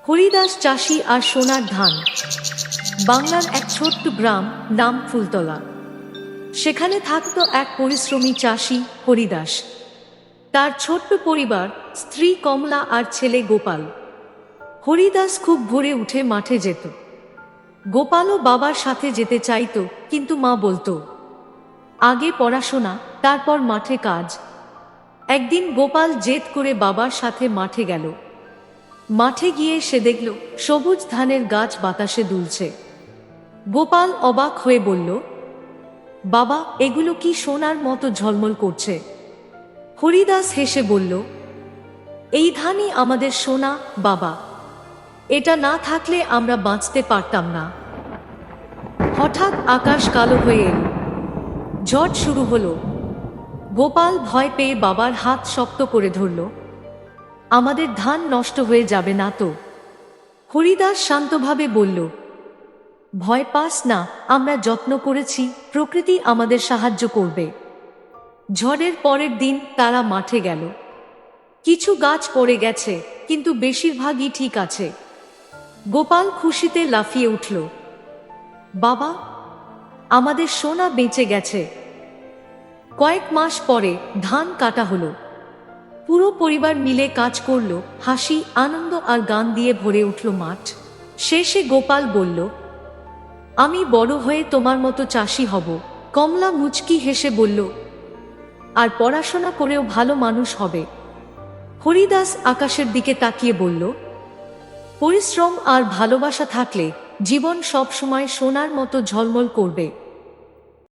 হরিদাস চাষি আর সোনার ধান। বাংলার এক ছোট্ট গ্রাম, নাম ফুলতলা। সেখানে থাকত এক পরিশ্রমী চাষি হরিদাস। তার ছোট্ট পরিবার, স্ত্রী কমলা আর ছেলে গোপাল। হরিদাস খুব ভোরে উঠে মাঠে যেত। গোপালও বাবার সাথে যেতে চাইতো, কিন্তু মা বলতো, আগে পড়াশোনা, তারপর মাঠে কাজ। একদিন গোপাল জেদ করে বাবার সাথে মাঠে গেল। মাঠে গিয়ে সে দেখল সবুজ ধানের গাছ বাতাসে দুলছে। গোপাল অবাক হয়ে বলল, বাবা, এগুলো কি সোনার মতো ঝলমল করছে? হরিদাস হেসে বলল, এই ধানই আমাদের সোনা বাবা। এটা না থাকলে আমরা বাঁচতে পারতাম না। হঠাৎ আকাশ কালো হয়ে এল। ঝড় শুরু হলো। গোপাল ভয় পেয়ে বাবার হাত শক্ত করে ধরল। আমাদের ধান নষ্ট হয়ে যাবে না তো? হরিদাস শান্তভাবে বলল, ভয় পাস না, আমরা যত্ন করেছি, প্রকৃতি আমাদের সাহায্য করবে। ঝড়ের পরের দিন তারা মাঠে গেল। কিছু গাছ পড়ে গেছে, কিন্তু বেশিরভাগই ঠিক আছে। গোপাল খুশিতে লাফিয়ে উঠল, বাবা, আমাদের সোনা বেঁচে গেছে। কয়েক মাস পরে ধান কাটা হলো। পুরো পরিবার মিলে কাজ করল, হাসি, আনন্দ আর গান দিয়ে ভরে উঠল মাঠ। শেষে গোপাল বলল, আমি বড় হয়ে তোমার মতো চাষি হব। কমলা মুচকি হেসে বলল, আর পড়াশোনা করেও ভালো মানুষ হবে। হরিদাস আকাশের দিকে তাকিয়ে বলল, পরিশ্রম আর ভালোবাসা থাকলে জীবন সবসময় সোনার মতো ঝলমল করবে।